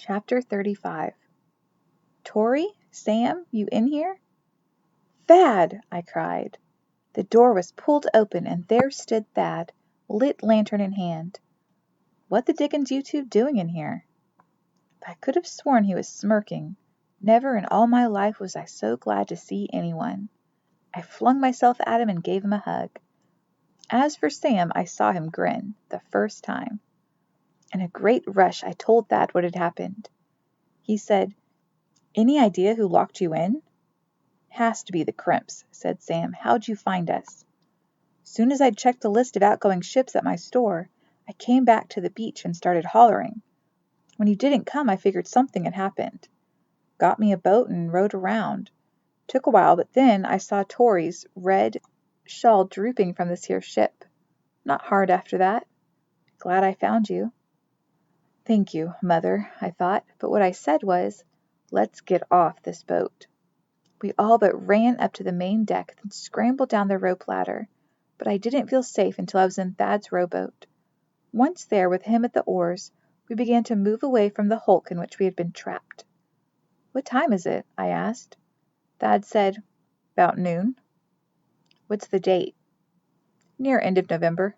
Chapter 35. Tori? Sam? You in here? Thad! I cried. The door was pulled open, and there stood Thad, lit lantern in hand. What the dickens you two doing in here? I could have sworn he was smirking. Never in all my life was I so glad to see anyone. I flung myself at him and gave him a hug. As for Sam, I saw him grin, the first time. In a great rush, I told Thad what had happened. He said, "Any idea who locked you in?" "Has to be the crimps," said Sam. "How'd you find us?" "Soon as I'd checked the list of outgoing ships at my store, I came back to the beach and started hollering. When you didn't come, I figured something had happened. Got me a boat and rowed around. Took a while, but then I saw Tori's red shawl drooping from this here ship. Not hard after that. Glad I found you." "Thank you, Mother," I thought, but what I said was, "Let's get off this boat." We all but ran up to the main deck, then scrambled down the rope ladder, but I didn't feel safe until I was in Thad's rowboat. Once there, with him at the oars, we began to move away from the hulk in which we had been trapped. "What time is it?" I asked. Thad said, "'Bout noon." "What's the date?" "Near end of November."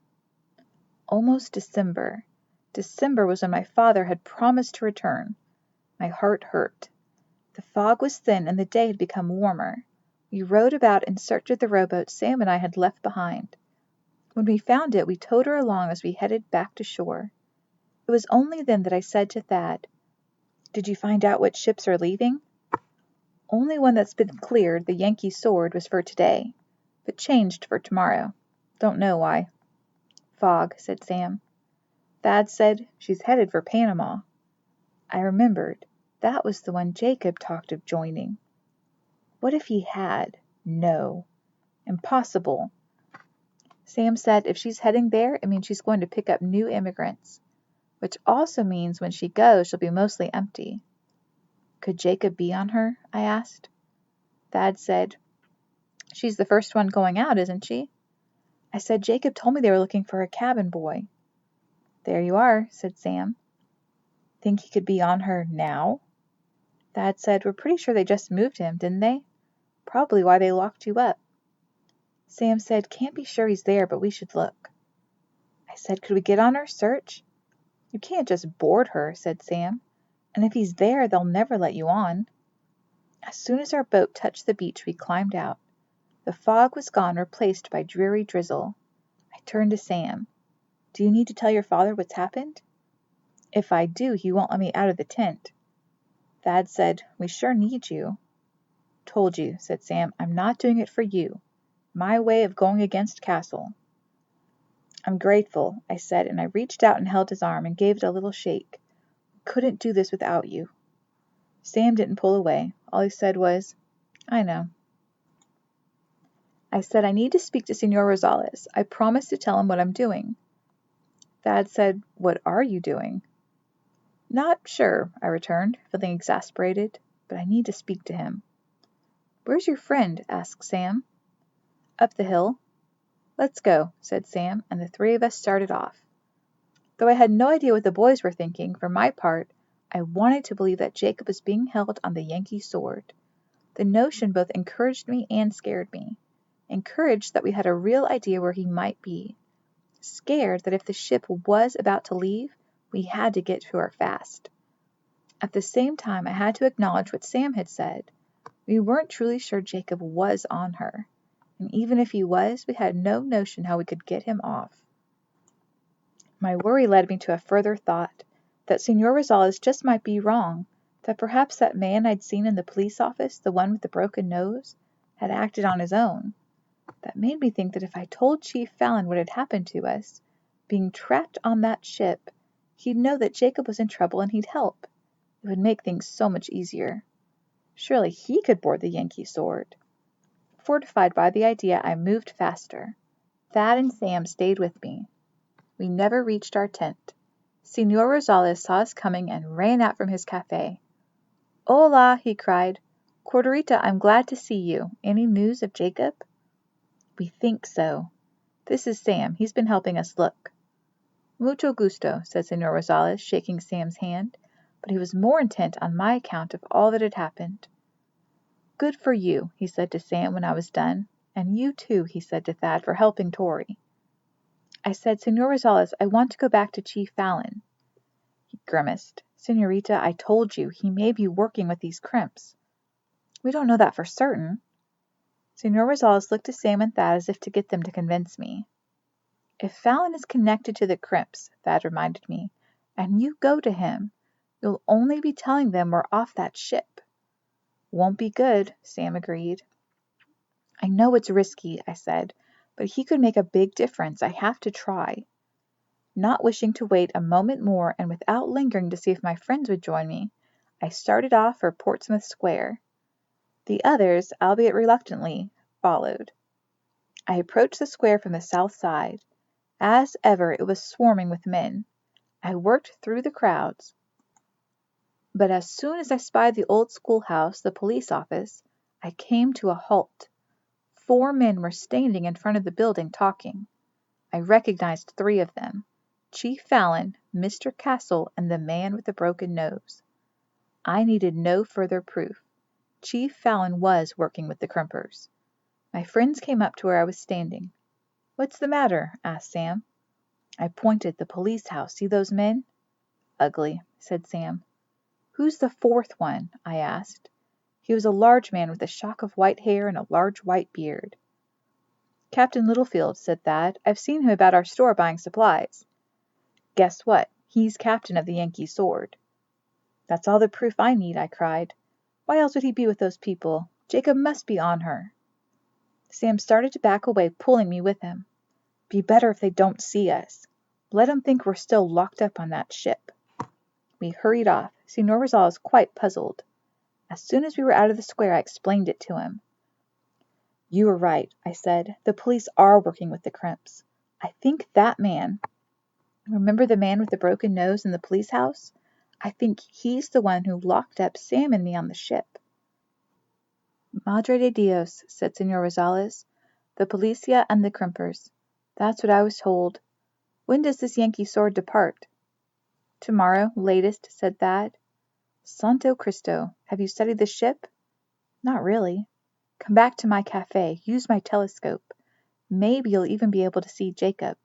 Almost December. December was when my father had promised to return. My heart hurt. The fog was thin and the day had become warmer. We rowed about in search of the rowboat Sam and I had left behind. When we found it, we towed her along as we headed back to shore. It was only then that I said to Thad, "Did you find out what ships are leaving?" "Only one that's been cleared, the Yankee Sword, was for today, but changed for tomorrow. Don't know why." "Fog," said Sam. Thad said, "She's headed for Panama." I remembered. That was the one Jacob talked of joining. What if he had? No. Impossible. Sam said if she's heading there, it means she's going to pick up new immigrants, which also means when she goes, she'll be mostly empty. Could Jacob be on her? I asked. Thad said, "She's the first one going out, isn't she?" I said Jacob told me they were looking for a cabin boy. "There you are," said Sam. "Think he could be on her now?" Thad said, "We're pretty sure they just moved him, didn't they? Probably why they locked you up." Sam said, "Can't be sure he's there, but we should look." I said, "Could we get on her search?" "You can't just board her," said Sam. "And if he's there, they'll never let you on." As soon as our boat touched the beach, we climbed out. The fog was gone, replaced by dreary drizzle. I turned to Sam. "Do you need to tell your father what's happened?" "If I do, he won't let me out of the tent." Thad said, "We sure need you." "Told you," said Sam. "I'm not doing it for you. My way of going against Castle." "I'm grateful," I said, and I reached out and held his arm and gave it a little shake. "We couldn't do this without you." Sam didn't pull away. All he said was, "I know." I said, "I need to speak to Señor Rosales. I promised to tell him what I'm doing." Thad said, "What are you doing?" "Not sure," I returned, feeling exasperated, "but I need to speak to him." "Where's your friend?" asked Sam. "Up the hill." "Let's go," said Sam, and the three of us started off. Though I had no idea what the boys were thinking, for my part, I wanted to believe that Jacob was being held on the Yankee Sword. The notion both encouraged me and scared me. Encouraged that we had a real idea where he might be. Scared that if the ship was about to leave, we had to get to her fast. At the same time, I had to acknowledge what Sam had said. We weren't truly sure Jacob was on her. And even if he was, we had no notion how we could get him off. My worry led me to a further thought, that Señor Rosales just might be wrong, that perhaps that man I'd seen in the police office, the one with the broken nose, had acted on his own. That made me think that if I told Chief Fallon what had happened to us, being trapped on that ship, he'd know that Jacob was in trouble and he'd help. It would make things so much easier. Surely he could board the Yankee Sword. Fortified by the idea, I moved faster. Thad and Sam stayed with me. We never reached our tent. Señor Rosales saw us coming and ran out from his cafe. "Hola!" he cried. "Corderita, I'm glad to see you. Any news of Jacob?" "We think so. This is Sam. He's been helping us look." "Mucho gusto," said Señor Rosales, shaking Sam's hand. but he was more intent on my account of all that had happened. Good for you, he said to Sam when I was done. And you too, he said to Thad, for helping Torrey. I said, Senor Rosales, I want to go back to Chief Fallon. He grimaced. Senorita, I told you, he may be working with these crimps. We don't know that for certain. Senor Rosales looked to Sam and Thad as if to get them to convince me. If Fallon is connected to the crimps, Thad reminded me, and you go to him, you'll only be telling them we're off that ship. Won't be good, Sam agreed. I know it's risky, I said, but he could make a big difference. I have to try. Not wishing to wait a moment more and without lingering to see if my friends would join me, I started off for Portsmouth Square. The others, albeit reluctantly, followed. I approached the square from the south side. As ever, it was swarming with men. I worked through the crowds. But as soon as I spied the old schoolhouse, the police office, I came to a halt. 4 men were standing in front of the building talking. I recognized 3 of them, Chief Fallon, Mr. Castle, and the man with the broken nose. I needed no further proof. Chief Fallon was working with the crimpers. My friends came up to where I was standing. What's the matter? Asked Sam. I pointed. The police house. See those men? Ugly, said Sam. Who's the 4th one? I asked. He was a large man with a shock of white hair and a large white beard. Captain Littlefield, said Thad. I've seen him about our store buying supplies. Guess what? He's captain of the Yankee Sword. That's all the proof I need, I cried. Why else would he be with those people? Jacob must be on her. Sam started to back away, pulling me with him. Be better if they don't see us. Let 'em think we're still locked up on that ship. We hurried off. Senor Rosales quite puzzled. As soon as we were out of the square, I explained it to him. You were right, I said. The police are working with the crimps. I think that man... Remember the man with the broken nose in the police house? I think he's the one who locked up Sam and me on the ship. Madre de Dios, said Senor Rosales. The Policia and the crimpers. That's what I was told. When does this Yankee Sword depart? Tomorrow, latest, said Thad. Santo Cristo, have you studied the ship? Not really. Come back to my cafe. Use my telescope. Maybe you'll even be able to see Jacob.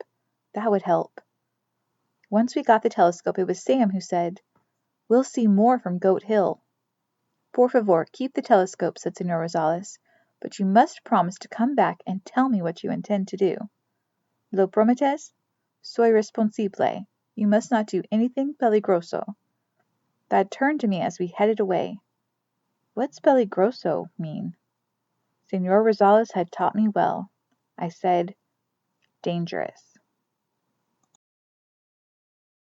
That would help. Once we got the telescope, it was Sam who said, We'll see more from Goat Hill. Por favor, keep the telescope, said Senor Rosales, but you must promise to come back and tell me what you intend to do. Lo prometes? Soy responsable. You must not do anything peligroso. Thad turned to me as we headed away. What's peligroso mean? Senor Rosales had taught me well. I said, dangerous.